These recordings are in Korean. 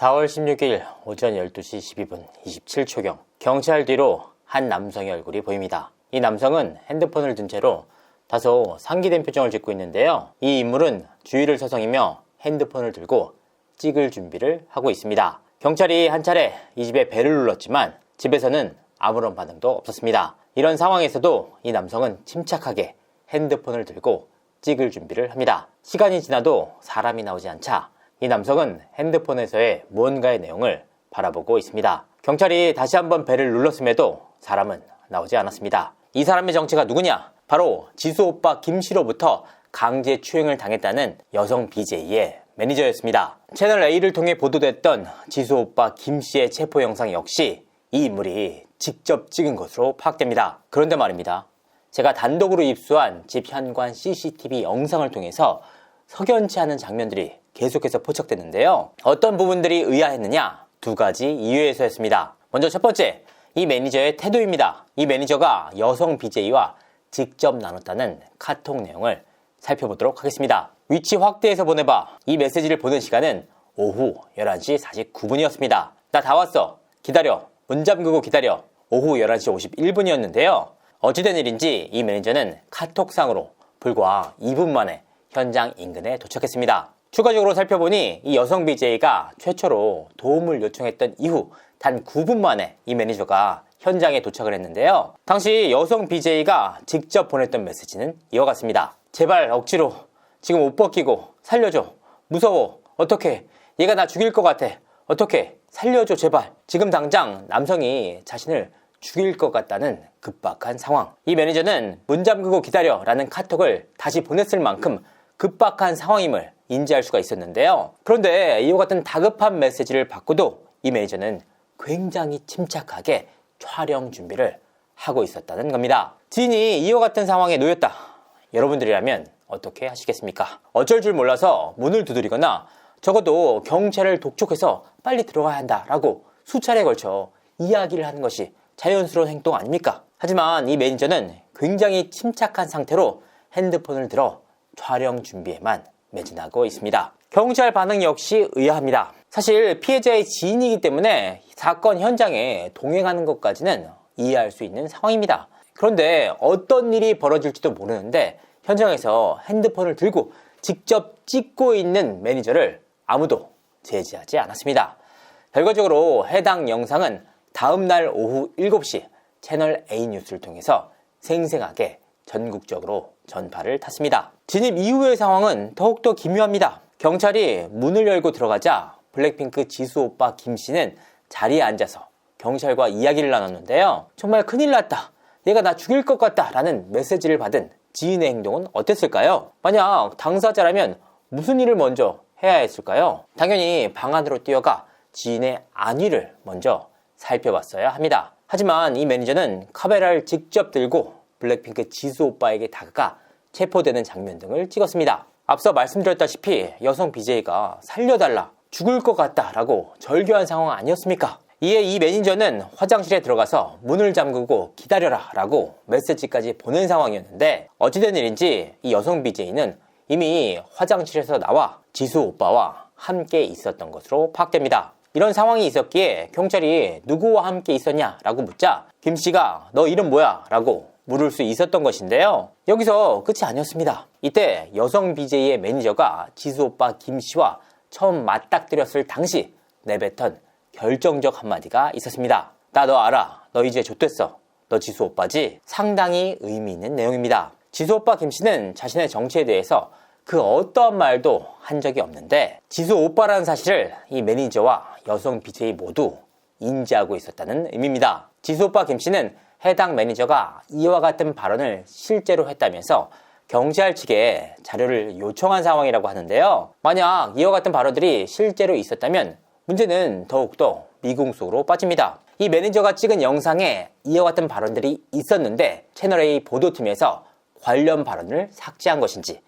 4월 16일 오전 12시 12분 27초경 경찰 뒤로 한 남성의 얼굴이 보입니다. 이 남성은 핸드폰을 든 채로 다소 상기된 표정을 짓고 있는데요. 이 인물은 주위를 서성이며 핸드폰을 들고 찍을 준비를 하고 있습니다. 경찰이 한 차례 이 집에 벨을 눌렀지만 집에서는 아무런 반응도 없었습니다. 이런 상황에서도 이 남성은 침착하게 핸드폰을 들고 찍을 준비를 합니다. 시간이 지나도 사람이 나오지 않자 이 남성은 핸드폰에서의 무언가의 내용을 바라보고 있습니다. 경찰이 다시 한번 벨을 눌렀음에도 사람은 나오지 않았습니다. 이 사람의 정체가 누구냐? 바로 지수 오빠 김씨로부터 강제 추행을 당했다는 여성 BJ의 매니저였습니다. 채널 A를 통해 보도됐던 지수 오빠 김씨의 체포 영상 역시 이 인물이 직접 찍은 것으로 파악됩니다. 그런데 말입니다. 제가 단독으로 입수한 집 현관 CCTV 영상을 통해서 석연치 않은 장면들이 계속해서 포착됐는데요. 어떤 부분들이 의아했느냐? 두 가지 이유에서였습니다. 먼저 첫 번째, 이 매니저의 태도입니다. 이 매니저가 여성 BJ와 직접 나눴다는 카톡 내용을 살펴보도록 하겠습니다. 위치 확대해서 보내봐. 이 메시지를 보낸 시간은 오후 11시 49분이었습니다. 나 다 왔어. 기다려. 문 잠그고 기다려. 오후 11시 51분이었는데요. 어찌된 일인지 이 매니저는 카톡상으로 불과 2분 만에 현장 인근에 도착했습니다. 추가적으로 살펴보니 이 여성 BJ가 최초로 도움을 요청했던 이후 단 9분 만에 이 매니저가 현장에 도착을 했는데요. 당시 여성 BJ가 직접 보냈던 메시지는 이와 같습니다. 제발 억지로 지금 옷 벗기고 살려줘. 무서워. 어떡해. 얘가 나 죽일 것 같아. 어떡해. 살려줘 제발. 지금 당장 남성이 자신을 죽일 것 같다는 급박한 상황. 이 매니저는 문 잠그고 기다려 라는 카톡을 다시 보냈을 만큼 급박한 상황임을 인지할 수가 있었는데요. 그런데 이와 같은 다급한 메시지를 받고도 이 매니저는 굉장히 침착하게 촬영 준비를 하고 있었다는 겁니다. 지인이 이와 같은 상황에 놓였다. 여러분들이라면 어떻게 하시겠습니까? 어쩔 줄 몰라서 문을 두드리거나 적어도 경찰을 독촉해서 빨리 들어가야 한다라고 수차례에 걸쳐 이야기를 하는 것이 자연스러운 행동 아닙니까? 하지만 이 매니저는 굉장히 침착한 상태로 핸드폰을 들어 촬영 준비에만 매진하고 있습니다. 경찰 반응 역시 의아합니다. 사실 피해자의 지인이기 때문에 사건 현장에 동행하는 것까지는 이해할 수 있는 상황입니다. 그런데 어떤 일이 벌어질지도 모르는데 현장에서 핸드폰을 들고 직접 찍고 있는 매니저를 아무도 제지하지 않았습니다. 결과적으로 해당 영상은 다음날 오후 7시 채널 A 뉴스를 통해서 생생하게 전국적으로 전파를 탔습니다. 진입 이후의 상황은 더욱더 기묘합니다. 경찰이 문을 열고 들어가자 블랙핑크 지수 오빠 김씨는 자리에 앉아서 경찰과 이야기를 나눴는데요. 정말 큰일 났다. 얘가 나 죽일 것 같다 라는 메시지를 받은 지인의 행동은 어땠을까요? 만약 당사자라면 무슨 일을 먼저 해야 했을까요? 당연히 방 안으로 뛰어가 지인의 안위를 먼저 살펴봤어야 합니다. 하지만 이 매니저는 카메라를 직접 들고 블랙핑크 지수 오빠에게 다가가 체포되는 장면 등을 찍었습니다. 앞서 말씀드렸다시피 여성 BJ가 살려달라, 죽을 것 같다 라고 절규한 상황 아니었습니까? 이에 이 매니저는 화장실에 들어가서 문을 잠그고 기다려라 라고 메시지까지 보낸 상황이었는데 어찌된 일인지 이 여성 BJ는 이미 화장실에서 나와 지수 오빠와 함께 있었던 것으로 파악됩니다. 이런 상황이 있었기에 경찰이 누구와 함께 있었냐 라고 묻자 김씨가 너 이름 뭐야? 라고 물을 수 있었던 것인데요. 여기서 끝이 아니었습니다. 이때 여성 BJ의 매니저가 지수 오빠 김씨와 처음 맞닥뜨렸을 당시 내뱉은 결정적 한마디가 있었습니다. 나 너 알아. 너 이제 좆됐어. 너 지수 오빠지? 상당히 의미 있는 내용입니다. 지수 오빠 김씨는 자신의 정체에 대해서 그 어떠한 말도 한 적이 없는데 지수 오빠라는 사실을 이 매니저와 여성 BJ 모두 인지하고 있었다는 의미입니다. 지수 오빠 김씨는 해당 매니저가 이와 같은 발언을 실제로 했다면서 경찰 측에 자료를 요청한 상황이라고 하는데요. 만약 이와 같은 발언들이 실제로 있었다면 문제는 더욱더 미궁 속으로 빠집니다. 이 매니저가 찍은 영상에 이와 같은 발언들이 있었는데 채널A 보도팀에서 관련 발언을 삭제한 것인지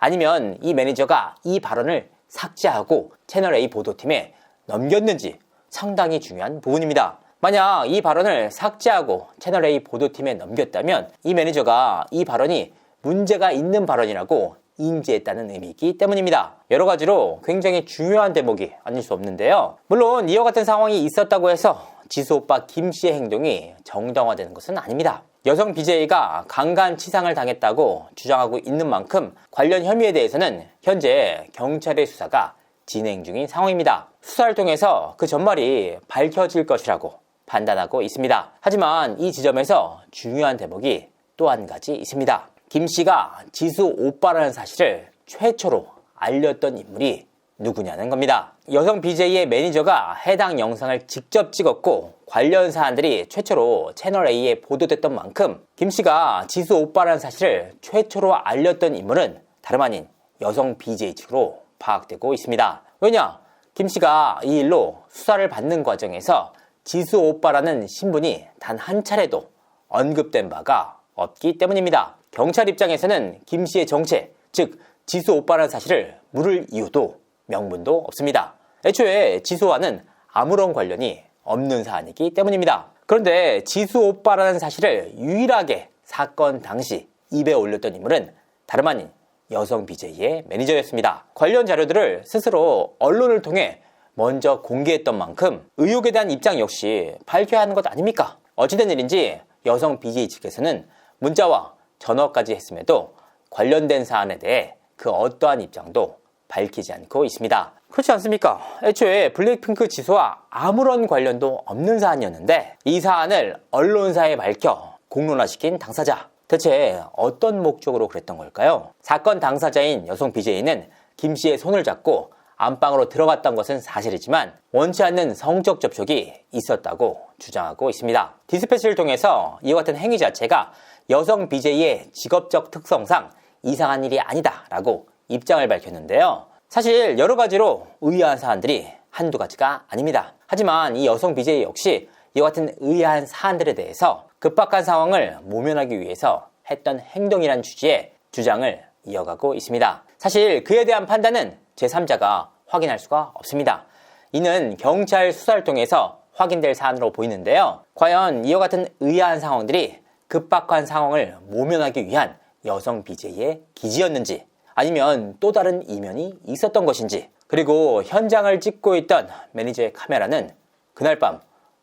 아니면 이 매니저가 이 발언을 삭제하고 채널A 보도팀에 넘겼는지 상당히 중요한 부분입니다. 만약 이 발언을 삭제하고 채널A 보도팀에 넘겼다면 이 매니저가 이 발언이 문제가 있는 발언이라고 인지했다는 의미이기 때문입니다. 여러 가지로 굉장히 중요한 대목이 아닐 수 없는데요. 물론 이와 같은 상황이 있었다고 해서 지수 오빠 김 씨의 행동이 정당화되는 것은 아닙니다. 여성 BJ가 강간치상을 당했다고 주장하고 있는 만큼 관련 혐의에 대해서는 현재 경찰의 수사가 진행 중인 상황입니다. 수사를 통해서 그 전말이 밝혀질 것이라고 판단하고 있습니다. 하지만 이 지점에서 중요한 대목이 또 한 가지 있습니다. 김 씨가 지수 오빠라는 사실을 최초로 알렸던 인물이 누구냐는 겁니다. 여성 BJ의 매니저가 해당 영상을 직접 찍었고 관련 사안들이 최초로 채널A에 보도됐던 만큼 김 씨가 지수 오빠라는 사실을 최초로 알렸던 인물은 다름 아닌 여성 BJ 측으로 파악되고 있습니다. 왜냐? 김 씨가 이 일로 수사를 받는 과정에서 지수 오빠라는 신분이 단 한 차례도 언급된 바가 없기 때문입니다. 경찰 입장에서는 김 씨의 정체, 즉 지수 오빠라는 사실을 물을 이유도 명분도 없습니다. 애초에 지수와는 아무런 관련이 없는 사안이기 때문입니다. 그런데 지수 오빠라는 사실을 유일하게 사건 당시 입에 올렸던 인물은 다름 아닌 여성 BJ의 매니저였습니다. 관련 자료들을 스스로 언론을 통해 먼저 공개했던 만큼 의혹에 대한 입장 역시 밝혀야 하는 것 아닙니까? 어찌된 일인지 여성 BJ 측에서는 문자와 전화까지 했음에도 관련된 사안에 대해 그 어떠한 입장도 밝히지 않고 있습니다. 그렇지 않습니까? 애초에 블랙핑크 지수와 아무런 관련도 없는 사안이었는데 이 사안을 언론사에 밝혀 공론화시킨 당사자, 대체 어떤 목적으로 그랬던 걸까요? 사건 당사자인 여성 BJ는 김 씨의 손을 잡고 안방으로 들어갔던 것은 사실이지만 원치 않는 성적 접촉이 있었다고 주장하고 있습니다. 디스패치를 통해서 이와 같은 행위 자체가 여성 BJ의 직업적 특성상 이상한 일이 아니다 라고 입장을 밝혔는데요. 사실 여러 가지로 의아한 사안들이 한두 가지가 아닙니다. 하지만 이 여성 BJ 역시 이와 같은 의아한 사안들에 대해서 급박한 상황을 모면하기 위해서 했던 행동이란 취지의 주장을 이어가고 있습니다. 사실 그에 대한 판단은 제3자가 확인할 수가 없습니다. 이는 경찰 수사를 통해서 확인될 사안으로 보이는데요. 과연 이와 같은 의아한 상황들이 급박한 상황을 모면하기 위한 여성 BJ의 기지였는지 아니면 또 다른 이면이 있었던 것인지, 그리고 현장을 찍고 있던 매니저의 카메라는 그날 밤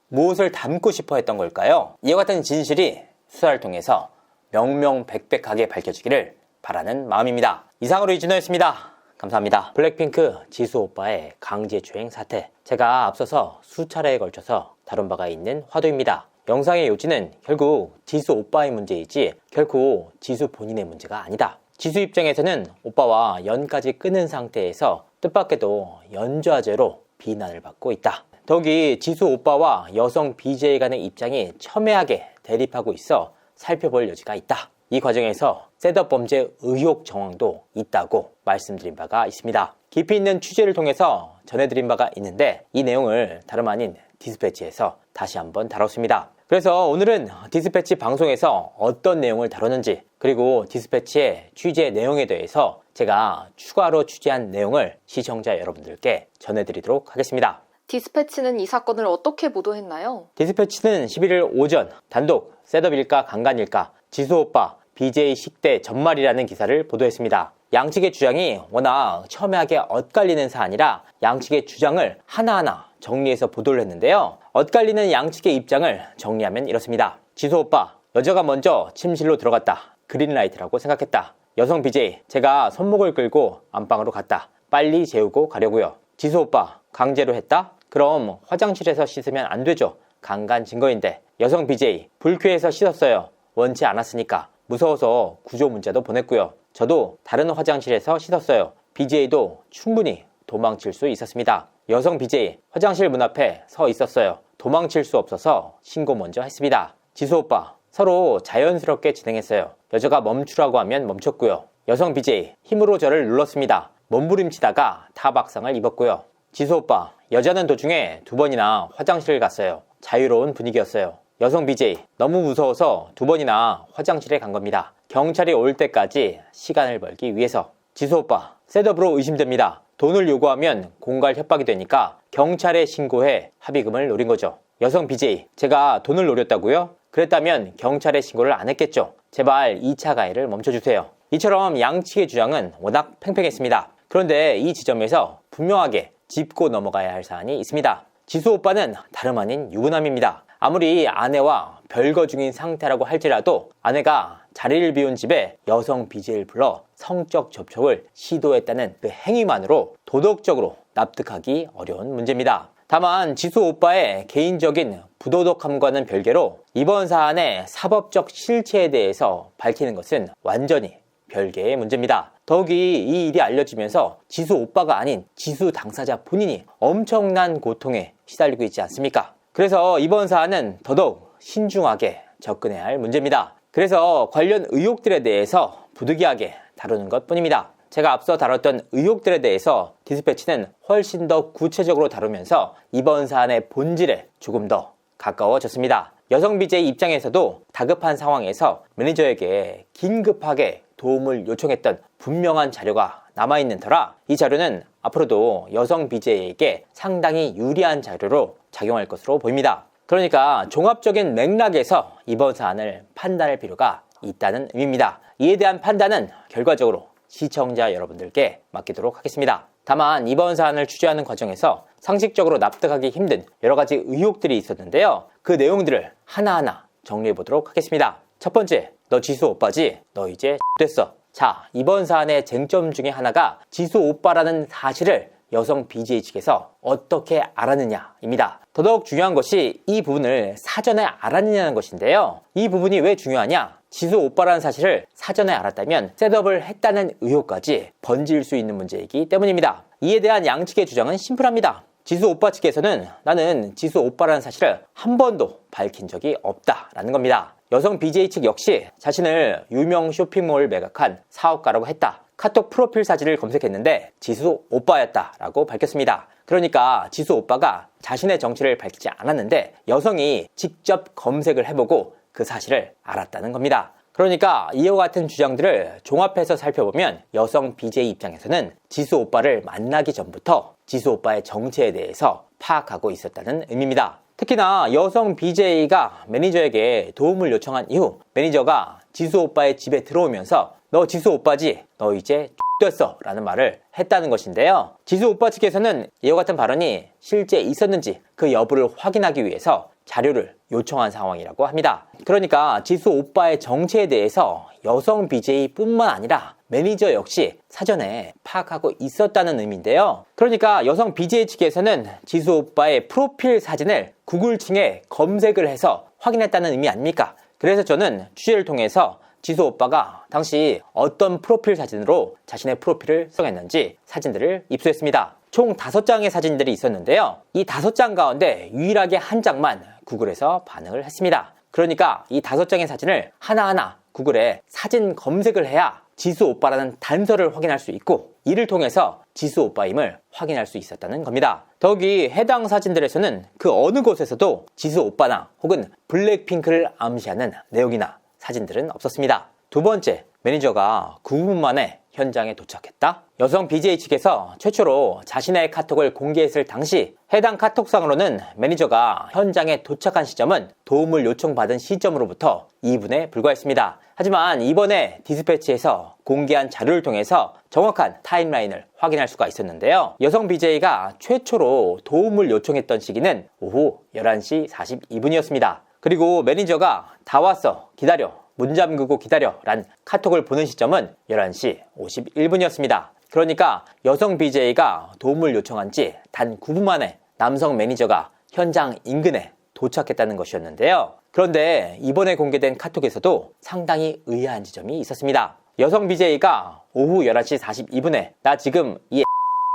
무엇을 담고 싶어 했던 걸까요? 이와 같은 진실이 수사를 통해서 명명백백하게 밝혀지기를 바라는 마음입니다. 이상으로 이준호였습니다. 감사합니다. 블랙핑크 지수 오빠의 강제추행 사태, 제가 앞서서 수차례에 걸쳐서 다룬 바가 있는 화두입니다. 영상의 요지는 결국 지수 오빠의 문제이지 결코 지수 본인의 문제가 아니다. 지수 입장에서는 오빠와 연까지 끊은 상태에서 뜻밖에도 연좌죄로 비난을 받고 있다. 더욱이 지수 오빠와 여성 BJ 간의 입장이 첨예하게 대립하고 있어 살펴볼 여지가 있다. 이 과정에서 셋업 범죄 의혹 정황도 있다고 말씀드린 바가 있습니다. 깊이 있는 취재를 통해서 전해드린 바가 있는데 이 내용을 다름 아닌 디스패치에서 다시 한번 다뤘습니다. 그래서 오늘은 디스패치 방송에서 어떤 내용을 다뤘는지, 그리고 디스패치의 취재 내용에 대해서 제가 추가로 취재한 내용을 시청자 여러분들께 전해드리도록 하겠습니다. 디스패치는 이 사건을 어떻게 보도했나요? 디스패치는 11일 오전 단독 셋업 일가 강간 일가 지수 오빠 BJ 식대 전말이라는 기사를 보도했습니다. 양측의 주장이 워낙 첨예하게 엇갈리는 사안이라 양측의 주장을 하나하나 정리해서 보도를 했는데요. 엇갈리는 양측의 입장을 정리하면 이렇습니다. 지수 오빠, 여자가 먼저 침실로 들어갔다. 그린라이트라고 생각했다. 여성 BJ, 제가 손목을 끌고 안방으로 갔다. 빨리 재우고 가려고요. 지수 오빠, 강제로 했다? 그럼 화장실에서 씻으면 안 되죠. 강간 증거인데. 여성 BJ, 불쾌해서 씻었어요. 원치 않았으니까. 무서워서 구조 문자도 보냈고요. 저도 다른 화장실에서 씻었어요. BJ도 충분히 도망칠 수 있었습니다. 여성 BJ, 화장실 문 앞에 서 있었어요. 도망칠 수 없어서 신고 먼저 했습니다. 지수 오빠, 서로 자연스럽게 진행했어요. 여자가 멈추라고 하면 멈췄고요. 여성 BJ, 힘으로 저를 눌렀습니다. 몸부림치다가 타박상을 입었고요. 지수 오빠, 여자는 도중에 2번이나 화장실을 갔어요. 자유로운 분위기였어요. 여성 BJ, 너무 무서워서 2번이나 화장실에 간 겁니다. 경찰이 올 때까지 시간을 벌기 위해서. 지수 오빠, 셋업으로 의심됩니다. 돈을 요구하면 공갈 협박이 되니까 경찰에 신고해 합의금을 노린 거죠. 여성 BJ, 제가 돈을 노렸다고요? 그랬다면 경찰에 신고를 안 했겠죠. 제발 2차 가해를 멈춰주세요. 이처럼 양측의 주장은 워낙 팽팽했습니다. 그런데 이 지점에서 분명하게 짚고 넘어가야 할 사안이 있습니다. 지수 오빠는 다름 아닌 유부남입니다. 아무리 아내와 별거 중인 상태라고 할지라도 아내가 자리를 비운 집에 여성 BJ를 불러 성적 접촉을 시도했다는 그 행위만으로 도덕적으로 납득하기 어려운 문제입니다. 다만 지수 오빠의 개인적인 부도덕함과는 별개로 이번 사안의 사법적 실체에 대해서 밝히는 것은 완전히 별개의 문제입니다. 더욱이 이 일이 알려지면서 지수 오빠가 아닌 지수 당사자 본인이 엄청난 고통에 시달리고 있지 않습니까? 그래서 이번 사안은 더더욱 신중하게 접근해야 할 문제입니다. 그래서 관련 의혹들에 대해서 부득이하게 다루는 것 뿐입니다. 제가 앞서 다뤘던 의혹들에 대해서 디스패치는 훨씬 더 구체적으로 다루면서 이번 사안의 본질에 조금 더 가까워졌습니다. 여성 BJ 입장에서도 다급한 상황에서 매니저에게 긴급하게 도움을 요청했던 분명한 자료가 남아있는 터라 이 자료는 앞으로도 여성 BJ에게 상당히 유리한 자료로 작용할 것으로 보입니다. 그러니까 종합적인 맥락에서 이번 사안을 판단할 필요가 있다는 의미입니다. 이에 대한 판단은 결과적으로 시청자 여러분들께 맡기도록 하겠습니다. 다만 이번 사안을 취재하는 과정에서 상식적으로 납득하기 힘든 여러 가지 의혹들이 있었는데요. 그 내용들을 하나하나 정리해 보도록 하겠습니다. 첫 번째, 너 지수 오빠지? 너 이제 됐어. 자, 이번 사안의 쟁점 중에 하나가 지수 오빠라는 사실을 여성 BJ 측에서 어떻게 알았느냐입니다. 더더욱 중요한 것이 이 부분을 사전에 알았느냐는 것인데요. 이 부분이 왜 중요하냐? 지수 오빠라는 사실을 사전에 알았다면 셋업을 했다는 의혹까지 번질 수 있는 문제이기 때문입니다. 이에 대한 양측의 주장은 심플합니다. 지수 오빠 측에서는 나는 지수 오빠라는 사실을 한 번도 밝힌 적이 없다라는 겁니다. 여성 BJ 측 역시 자신을 유명 쇼핑몰 매각한 사업가라고 했다. 카톡 프로필 사진을 검색했는데 지수 오빠였다라고 밝혔습니다. 그러니까 지수 오빠가 자신의 정체를 밝히지 않았는데 여성이 직접 검색을 해보고 그 사실을 알았다는 겁니다. 그러니까 이와 같은 주장들을 종합해서 살펴보면 여성 BJ 입장에서는 지수 오빠를 만나기 전부터 지수 오빠의 정체에 대해서 파악하고 있었다는 의미입니다. 특히나 여성 BJ가 매니저에게 도움을 요청한 이후 매니저가 지수 오빠의 집에 들어오면서 너 지수 오빠지? 너 이제 됐어 라는 말을 했다는 것인데요. 지수 오빠 측에서는 이와 같은 발언이 실제 있었는지 그 여부를 확인하기 위해서 자료를 요청한 상황이라고 합니다. 그러니까 지수 오빠의 정체에 대해서 여성 BJ 뿐만 아니라 매니저 역시 사전에 파악하고 있었다는 의미인데요. 그러니까 여성 BJ 측에서는 지수 오빠의 프로필 사진을 구글층에 검색을 해서 확인했다는 의미 아닙니까? 그래서 저는 취재를 통해서 지수 오빠가 당시 어떤 프로필 사진으로 자신의 프로필을 구성했는지 사진들을 입수했습니다. 총 5장의 사진들이 있었는데요. 이 5장 가운데 유일하게 한 장만 구글에서 반응을 했습니다. 그러니까 이 5장의 사진을 하나하나 구글에 사진 검색을 해야 지수 오빠라는 단서를 확인할 수 있고 이를 통해서 지수 오빠임을 확인할 수 있었다는 겁니다. 더욱이 해당 사진들에서는 그 어느 곳에서도 지수 오빠나 혹은 블랙핑크를 암시하는 내용이나 사진들은 없었습니다. 두 번째, 매니저가 9분 만에 현장에 도착했다? 여성 BJ 측에서 최초로 자신의 카톡을 공개했을 당시 해당 카톡상으로는 매니저가 현장에 도착한 시점은 도움을 요청받은 시점으로부터 2분에 불과했습니다. 하지만 이번에 디스패치에서 공개한 자료를 통해서 정확한 타임라인을 확인할 수가 있었는데요. 여성 BJ가 최초로 도움을 요청했던 시기는 오후 11시 42분이었습니다. 그리고 매니저가 다 왔어, 기다려, 문 잠그고 기다려 란 카톡을 보는 시점은 11시 51분이었습니다. 그러니까 여성 BJ가 도움을 요청한 지 단 9분 만에 남성 매니저가 현장 인근에 도착했다는 것이었는데요. 그런데 이번에 공개된 카톡에서도 상당히 의아한 지점이 있었습니다. 여성 BJ가 오후 11시 42분에 나 지금 이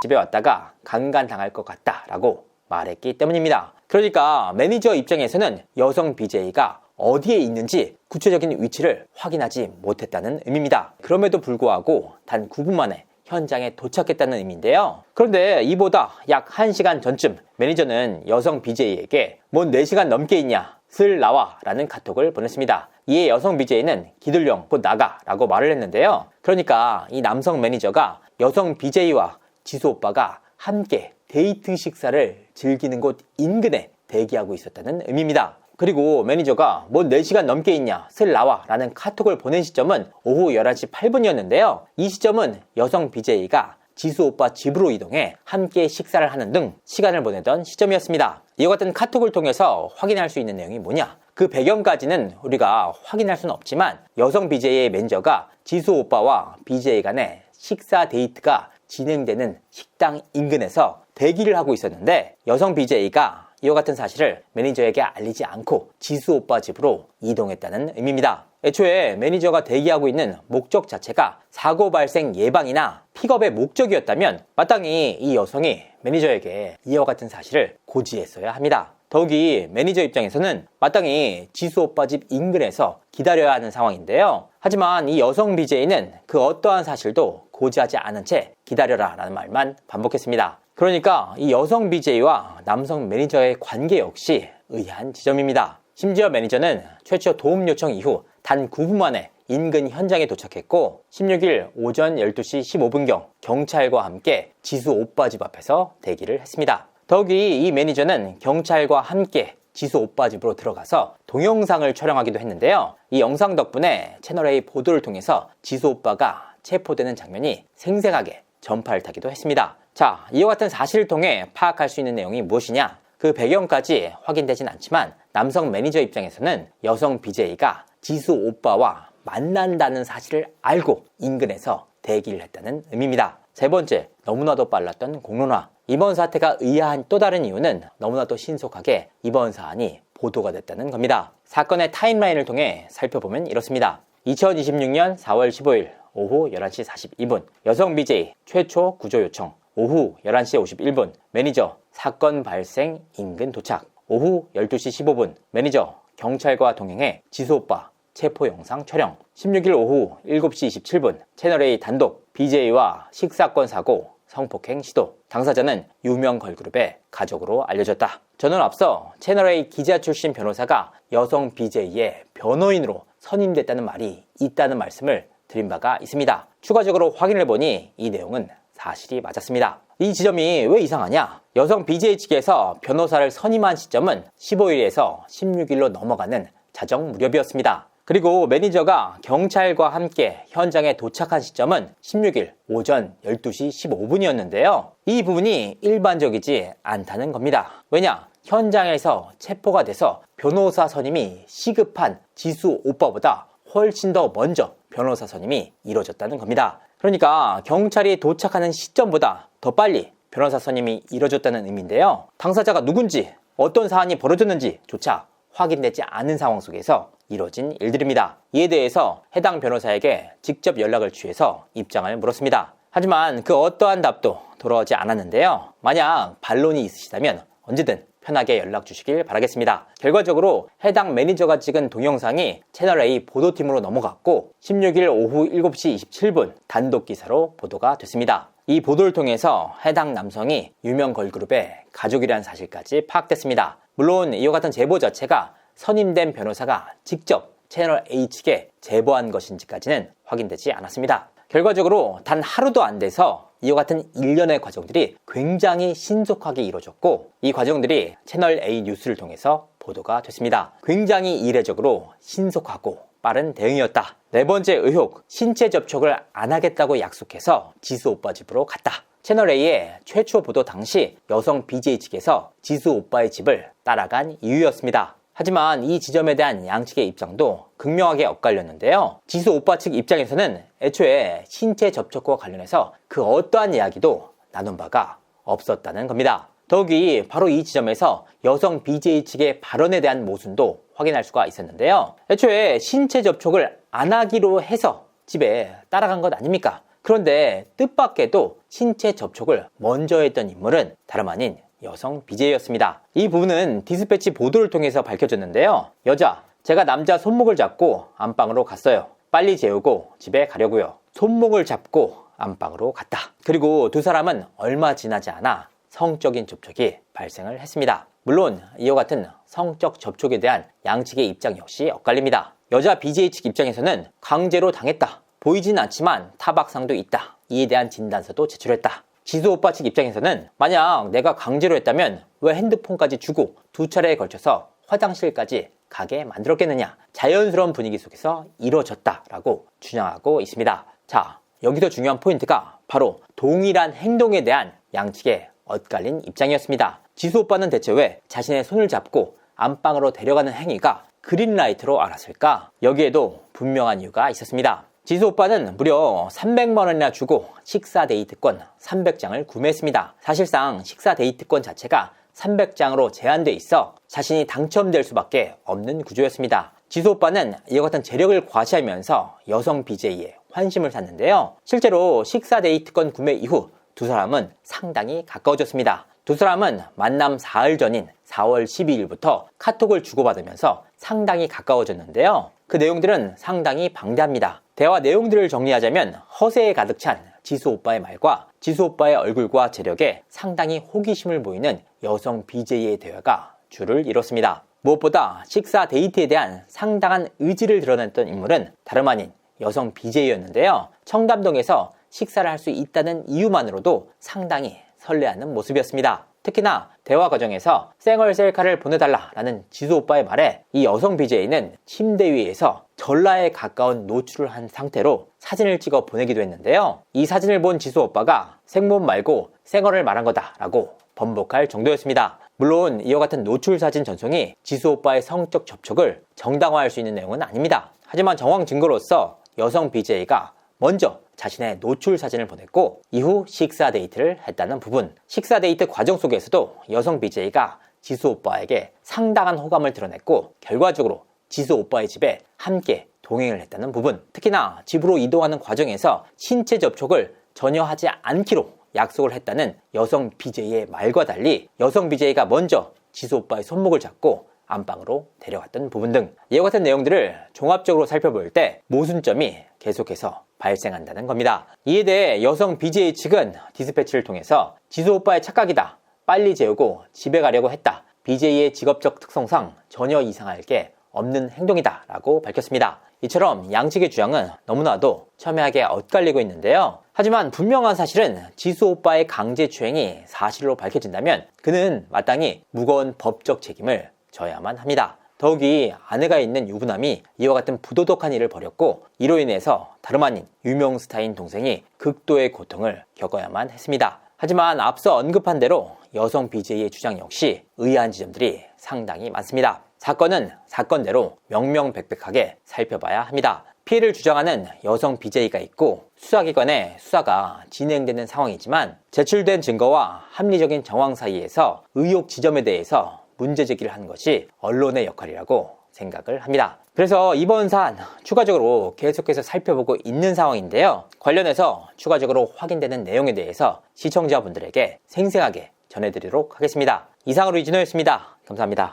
집에 왔다가 강간당할 것 같다 라고 말했기 때문입니다. 그러니까 매니저 입장에서는 여성 BJ가 어디에 있는지 구체적인 위치를 확인하지 못했다는 의미입니다. 그럼에도 불구하고 단 9분 만에 현장에 도착했다는 의미인데요. 그런데 이보다 약 1시간 전쯤 매니저는 여성 BJ에게 뭔 4시간 넘게 있냐, 슬 나와 라는 카톡을 보냈습니다. 이에 여성 BJ는 기들령 곧 나가 라고 말을 했는데요. 그러니까 이 남성 매니저가 여성 BJ와 지수 오빠가 함께 데이트 식사를 즐기는 곳 인근에 대기하고 있었다는 의미입니다. 그리고 매니저가 뭐 4시간 넘게 있냐 슬 나와 라는 카톡을 보낸 시점은 오후 11시 8분이었는데요. 이 시점은 여성 BJ가 지수 오빠 집으로 이동해 함께 식사를 하는 등 시간을 보내던 시점이었습니다. 이와 같은 카톡을 통해서 확인할 수 있는 내용이 뭐냐? 그 배경까지는 우리가 확인할 수는 없지만 여성 BJ의 매니저가 지수 오빠와 BJ 간의 식사 데이트가 진행되는 식당 인근에서 대기를 하고 있었는데 여성 BJ가 이와 같은 사실을 매니저에게 알리지 않고 지수 오빠 집으로 이동했다는 의미입니다. 애초에 매니저가 대기하고 있는 목적 자체가 사고 발생 예방이나 픽업의 목적이었다면 마땅히 이 여성이 매니저에게 이와 같은 사실을 고지했어야 합니다. 더욱이 매니저 입장에서는 마땅히 지수 오빠 집 인근에서 기다려야 하는 상황인데요. 하지만 이 여성 BJ는 그 어떠한 사실도 고지하지 않은 채 기다려라 라는 말만 반복했습니다. 그러니까 이 여성 BJ와 남성 매니저의 관계 역시 의아한 지점입니다. 심지어 매니저는 최초 도움 요청 이후 단 9분 만에 인근 현장에 도착했고 16일 오전 12시 15분경 경찰과 함께 지수 오빠 집 앞에서 대기를 했습니다. 더욱이 이 매니저는 경찰과 함께 지수 오빠 집으로 들어가서 동영상을 촬영하기도 했는데요. 이 영상 덕분에 채널A 보도를 통해서 지수 오빠가 체포되는 장면이 생생하게 전파를 타기도 했습니다. 자, 이와 같은 사실을 통해 파악할 수 있는 내용이 무엇이냐? 그 배경까지 확인되진 않지만 남성 매니저 입장에서는 여성 BJ가 지수 오빠와 만난다는 사실을 알고 인근에서 대기를 했다는 의미입니다. 세 번째, 너무나도 빨랐던 공론화. 이번 사태가 의아한 또 다른 이유는 너무나도 신속하게 이번 사안이 보도가 됐다는 겁니다. 사건의 타임라인을 통해 살펴보면 이렇습니다. 2026년 4월 15일 오후 11시 42분 여성 BJ 최초 구조 요청. 오후 11시 51분 매니저 사건 발생 인근 도착. 오후 12시 15분 매니저 경찰과 동행해 지수 오빠 체포 영상 촬영. 16일 오후 7시 27분 채널A 단독 BJ와 식사건 사고 성폭행 시도. 당사자는 유명 걸그룹의 가족으로 알려졌다. 저는 앞서 채널A 기자 출신 변호사가 여성 BJ의 변호인으로 선임됐다는 말이 있다는 말씀을 드린 바가 있습니다. 추가적으로 확인해보니 이 내용은 사실이 맞았습니다. 이 지점이 왜 이상하냐? 여성 BJ 측에서 변호사를 선임한 시점은 15일에서 16일로 넘어가는 자정 무렵이었습니다. 그리고 매니저가 경찰과 함께 현장에 도착한 시점은 16일 오전 12시 15분이었는데요. 이 부분이 일반적이지 않다는 겁니다. 왜냐? 현장에서 체포가 돼서 변호사 선임이 시급한 지수 오빠보다 훨씬 더 먼저 변호사 선임이 이루어졌다는 겁니다. 그러니까 경찰이 도착하는 시점보다 더 빨리 변호사 선임이 이루어졌다는 의미인데요. 당사자가 누군지 어떤 사안이 벌어졌는지조차 확인되지 않은 상황 속에서 이뤄진 일들입니다. 이에 대해서 해당 변호사에게 직접 연락을 취해서 입장을 물었습니다. 하지만 그 어떠한 답도 돌아오지 않았는데요. 만약 반론이 있으시다면 언제든 편하게 연락 주시길 바라겠습니다. 결과적으로 해당 매니저가 찍은 동영상이 채널A 보도팀으로 넘어갔고 16일 오후 7시 27분 단독 기사로 보도가 됐습니다. 이 보도를 통해서 해당 남성이 유명 걸그룹의 가족이라는 사실까지 파악됐습니다. 물론 이와 같은 제보 자체가 선임된 변호사가 직접 채널A 측에 제보한 것인지까지는 확인되지 않았습니다. 결과적으로 단 하루도 안 돼서 이와 같은 일련의 과정들이 굉장히 신속하게 이루어졌고 이 과정들이 채널A 뉴스를 통해서 보도가 됐습니다. 굉장히 이례적으로 신속하고 빠른 대응이었다. 네 번째 의혹, 신체 접촉을 안 하겠다고 약속해서 지수 오빠 집으로 갔다. 채널A의 최초 보도 당시 여성 BJ 측에서 지수 오빠의 집을 따라간 이유였습니다. 하지만 이 지점에 대한 양측의 입장도 극명하게 엇갈렸는데요. 지수 오빠 측 입장에서는 애초에 신체 접촉과 관련해서 그 어떠한 이야기도 나눈 바가 없었다는 겁니다. 더욱이 바로 이 지점에서 여성 BJ 측의 발언에 대한 모순도 확인할 수가 있었는데요. 애초에 신체 접촉을 안 하기로 해서 집에 따라간 것 아닙니까? 그런데 뜻밖에도 신체 접촉을 먼저 했던 인물은 다름 아닌 여성 BJ였습니다. 이 부분은 디스패치 보도를 통해서 밝혀졌는데요. 여자, 제가 남자 손목을 잡고 안방으로 갔어요. 빨리 재우고 집에 가려고요. 손목을 잡고 안방으로 갔다. 그리고 두 사람은 얼마 지나지 않아 성적인 접촉이 발생을 했습니다. 물론 이와 같은 성적 접촉에 대한 양측의 입장 역시 엇갈립니다. 여자 BJ 측 입장에서는 강제로 당했다. 보이진 않지만 타박상도 있다. 이에 대한 진단서도 제출했다. 지수 오빠 측 입장에서는 만약 내가 강제로 했다면 왜 핸드폰까지 주고 2차례에 걸쳐서 화장실까지 가게 만들었겠느냐. 자연스러운 분위기 속에서 이루어졌다라고 주장하고 있습니다. 자, 여기서 중요한 포인트가 바로 동일한 행동에 대한 양측의 엇갈린 입장이었습니다. 지수 오빠는 대체 왜 자신의 손을 잡고 안방으로 데려가는 행위가 그린라이트로 알았을까? 여기에도 분명한 이유가 있었습니다. 지수 오빠는 무려 300만 원이나 주고 식사 데이트권 300장을 구매했습니다. 사실상 식사 데이트권 자체가 300장으로 제한돼 있어 자신이 당첨될 수밖에 없는 구조였습니다. 지수 오빠는 이와 같은 재력을 과시하면서 여성 BJ의 환심을 샀는데요. 실제로 식사 데이트권 구매 이후 두 사람은 상당히 가까워졌습니다. 두 사람은 만남 4일 전인 4월 12일부터 카톡을 주고받으면서 상당히 가까워졌는데요. 그 내용들은 상당히 방대합니다. 대화 내용들을 정리하자면 허세에 가득 찬 지수 오빠의 말과 지수 오빠의 얼굴과 재력에 상당히 호기심을 보이는 여성 BJ의 대화가 줄을 이뤘습니다. 무엇보다 식사 데이트에 대한 상당한 의지를 드러냈던 인물은 다름 아닌 여성 BJ였는데요. 청담동에서 식사를 할 수 있다는 이유만으로도 상당히 설레하는 모습이었습니다. 특히나 대화 과정에서 생얼 셀카를 보내달라라는 지수 오빠의 말에 이 여성 BJ는 침대 위에서 전라에 가까운 노출을 한 상태로 사진을 찍어 보내기도 했는데요. 이 사진을 본 지수 오빠가 생몸 말고 생얼을 말한 거다라고 번복할 정도였습니다. 물론 이와 같은 노출 사진 전송이 지수 오빠의 성적 접촉을 정당화할 수 있는 내용은 아닙니다. 하지만 정황 증거로서 여성 BJ가 먼저 자신의 노출 사진을 보냈고 이후 식사 데이트를 했다는 부분, 식사 데이트 과정 속에서도 여성 BJ가 지수 오빠에게 상당한 호감을 드러냈고 결과적으로 지수 오빠의 집에 함께 동행을 했다는 부분, 특히나 집으로 이동하는 과정에서 신체 접촉을 전혀 하지 않기로 약속을 했다는 여성 BJ의 말과 달리 여성 BJ가 먼저 지수 오빠의 손목을 잡고 안방으로 데려갔던 부분 등 이와 같은 내용들을 종합적으로 살펴볼 때 모순점이 계속해서 발생한다는 겁니다. 이에 대해 여성 BJ 측은 디스패치를 통해서 지수 오빠의 착각이다. 빨리 재우고 집에 가려고 했다. BJ의 직업적 특성상 전혀 이상할 게 없는 행동이다 라고 밝혔습니다. 이처럼 양측의 주장은 너무나도 첨예하게 엇갈리고 있는데요. 하지만 분명한 사실은 지수 오빠의 강제추행이 사실로 밝혀진다면 그는 마땅히 무거운 법적 책임을 져야만 합니다. 더욱이 아내가 있는 유부남이 이와 같은 부도덕한 일을 벌였고 이로 인해서 다름 아닌 유명 스타인 동생이 극도의 고통을 겪어야만 했습니다. 하지만 앞서 언급한 대로 여성 BJ의 주장 역시 의아한 지점들이 상당히 많습니다. 사건은 사건대로 명명백백하게 살펴봐야 합니다. 피해를 주장하는 여성 BJ가 있고 수사기관의 수사가 진행되는 상황이지만 제출된 증거와 합리적인 정황 사이에서 의혹 지점에 대해서 문제 제기를 하는 것이 언론의 역할이라고 생각을 합니다. 그래서 이번 사안 추가적으로 계속해서 살펴보고 있는 상황인데요. 관련해서 추가적으로 확인되는 내용에 대해서 시청자분들에게 생생하게 전해드리도록 하겠습니다. 이상으로 이진호였습니다. 감사합니다.